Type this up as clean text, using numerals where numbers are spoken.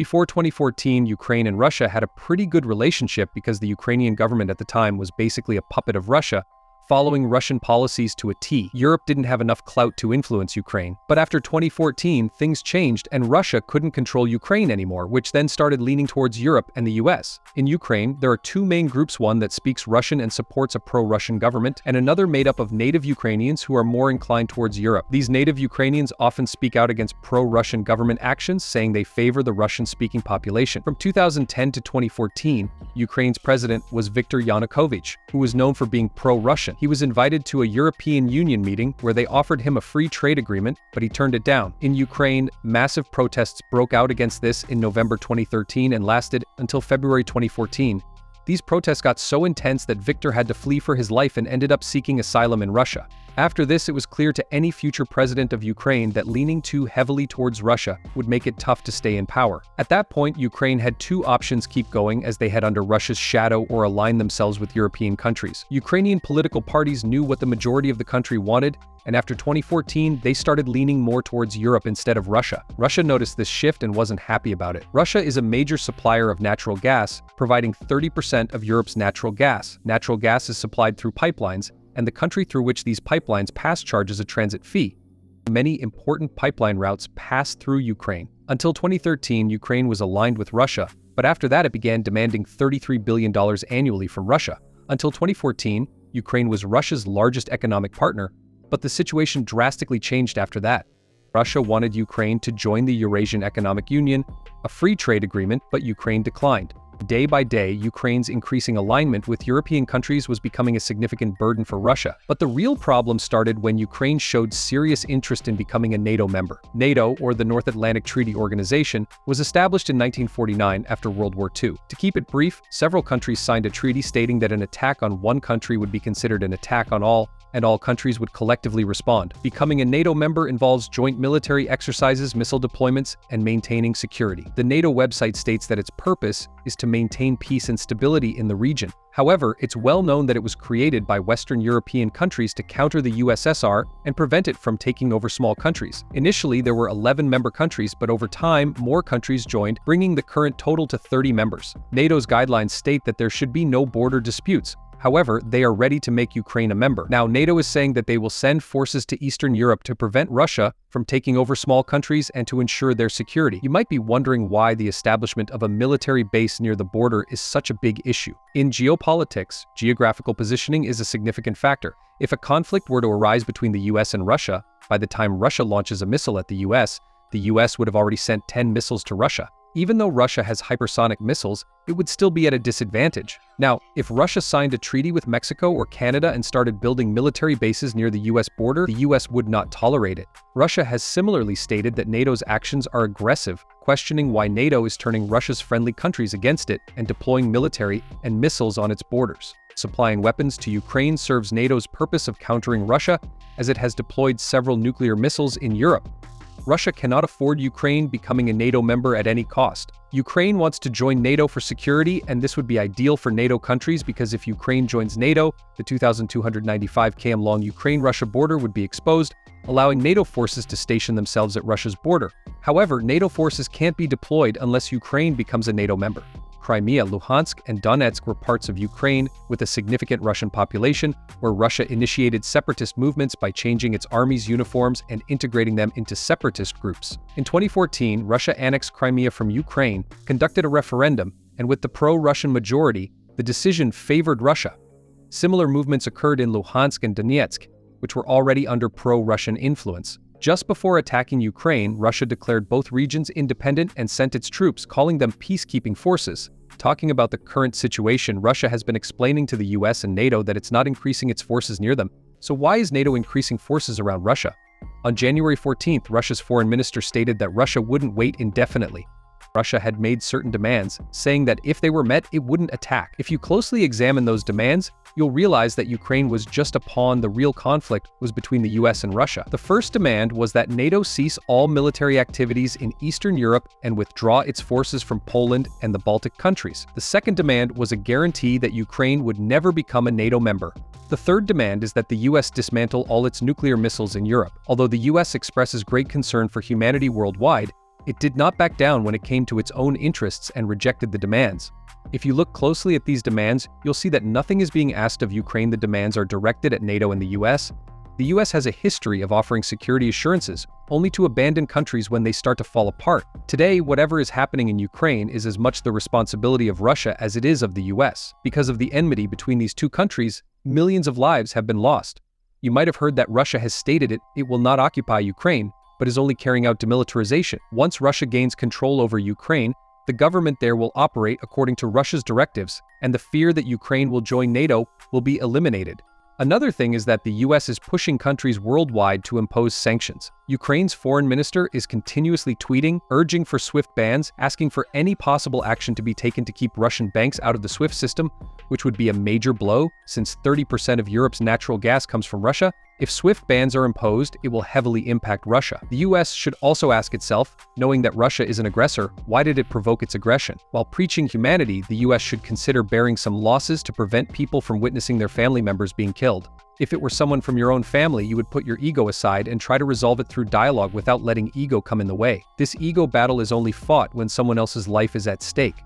Before 2014, Ukraine and Russia had a pretty good relationship because the Ukrainian government at the time was basically a puppet of Russia, following Russian policies to a T. Europe didn't have enough clout to influence Ukraine. But after 2014, things changed and Russia couldn't control Ukraine anymore, which then started leaning towards Europe and the US. In Ukraine, there are two main groups, one that speaks Russian and supports a pro-Russian government, and another made up of native Ukrainians who are more inclined towards Europe. These native Ukrainians often speak out against pro-Russian government actions, saying they favor the Russian-speaking population. From 2010 to 2014, Ukraine's president was Viktor Yanukovych, who was known for being pro-Russian. He was invited to a European Union meeting where they offered him a free trade agreement, but he turned it down. In Ukraine, massive protests broke out against this in November 2013 and lasted until February 2014. These protests got so intense that Viktor had to flee for his life and ended up seeking asylum in Russia. After this, it was clear to any future president of Ukraine that leaning too heavily towards Russia would make it tough to stay in power. At that point, Ukraine had two options: keep going as they head under Russia's shadow or align themselves with European countries. Ukrainian political parties knew what the majority of the country wanted, and after 2014, they started leaning more towards Europe instead of Russia. Russia noticed this shift and wasn't happy about it. Russia is a major supplier of natural gas, providing 30% of Europe's natural gas. Natural gas is supplied through pipelines, and the country through which these pipelines pass charges a transit fee. Many important pipeline routes pass through Ukraine. Until 2013, Ukraine was aligned with Russia, but after that it began demanding $33 billion annually from Russia. Until 2014, Ukraine was Russia's largest economic partner, but the situation drastically changed after that. Russia wanted Ukraine to join the Eurasian Economic Union, a free trade agreement, but Ukraine declined. Day by day, Ukraine's increasing alignment with European countries was becoming a significant burden for Russia. But the real problem started when Ukraine showed serious interest in becoming a NATO member. NATO, or the North Atlantic Treaty Organization, was established in 1949 after World War II. To keep it brief, several countries signed a treaty stating that an attack on one country would be considered an attack on all, and all countries would collectively respond. Becoming a NATO member involves joint military exercises, missile deployments, and maintaining security. The NATO website states that its purpose is to maintain peace and stability in the region. However, it's well known that it was created by Western European countries to counter the USSR and prevent it from taking over small countries. Initially, there were 11 member countries, but over time, more countries joined, bringing the current total to 30 members. NATO's guidelines state that there should be no border disputes. However, they are ready to make Ukraine a member. Now, NATO is saying that they will send forces to Eastern Europe to prevent Russia from taking over small countries and to ensure their security. You might be wondering why the establishment of a military base near the border is such a big issue. In geopolitics, geographical positioning is a significant factor. If a conflict were to arise between the US and Russia, by the time Russia launches a missile at the US would have already sent 10 missiles to Russia. Even though Russia has hypersonic missiles, it would still be at a disadvantage. Now, if Russia signed a treaty with Mexico or Canada and started building military bases near the US border, the US would not tolerate it. Russia has similarly stated that NATO's actions are aggressive, questioning why NATO is turning Russia's friendly countries against it and deploying military and missiles on its borders. Supplying weapons to Ukraine serves NATO's purpose of countering Russia, as it has deployed several nuclear missiles in Europe. Russia cannot afford Ukraine becoming a NATO member at any cost. Ukraine wants to join NATO for security, and this would be ideal for NATO countries because if Ukraine joins NATO, the 2,295 km long Ukraine-Russia border would be exposed, allowing NATO forces to station themselves at Russia's border. However, NATO forces can't be deployed unless Ukraine becomes a NATO member. Crimea, Luhansk, and Donetsk were parts of Ukraine with a significant Russian population, where Russia initiated separatist movements by changing its army's uniforms and integrating them into separatist groups. In 2014, Russia annexed Crimea from Ukraine, conducted a referendum, and with the pro-Russian majority, the decision favored Russia. Similar movements occurred in Luhansk and Donetsk, which were already under pro-Russian influence. Just before attacking Ukraine, Russia declared both regions independent and sent its troops, calling them peacekeeping forces. Talking about the current situation, Russia has been explaining to the US and NATO that it's not increasing its forces near them. So why is NATO increasing forces around Russia? On January 14th, Russia's foreign minister stated that Russia wouldn't wait indefinitely. Russia had made certain demands, saying that if they were met, it wouldn't attack. If you closely examine those demands, you'll realize that Ukraine was just a pawn. The real conflict was between the US and Russia. The first demand was that NATO cease all military activities in Eastern Europe and withdraw its forces from Poland and the Baltic countries. The second demand was a guarantee that Ukraine would never become a NATO member. The third demand is that the US dismantle all its nuclear missiles in Europe. Although the US expresses great concern for humanity worldwide, It did not back down when it came to its own interests and rejected the demands. If you look closely at these demands, you'll see that nothing is being asked of Ukraine. The demands are directed at NATO and the US. The US has a history of offering security assurances, only to abandon countries when they start to fall apart. Today, whatever is happening in Ukraine is as much the responsibility of Russia as it is of the US. Because of the enmity between these two countries, millions of lives have been lost. You might have heard that Russia has stated it will not occupy Ukraine, but is only carrying out demilitarization. Once Russia gains control over Ukraine, the government there will operate according to Russia's directives, and the fear that Ukraine will join NATO will be eliminated. Another thing is that the US is pushing countries worldwide to impose sanctions. Ukraine's foreign minister is continuously tweeting, urging for swift bans, asking for any possible action to be taken to keep Russian banks out of the SWIFT system, which would be a major blow since 30% of Europe's natural gas comes from Russia. If SWIFT bans are imposed, it will heavily impact Russia. The US should also ask itself, knowing that Russia is an aggressor, why did it provoke its aggression? While preaching humanity, the US should consider bearing some losses to prevent people from witnessing their family members being killed. If it were someone from your own family, you would put your ego aside and try to resolve it through dialogue without letting ego come in the way. This ego battle is only fought when someone else's life is at stake.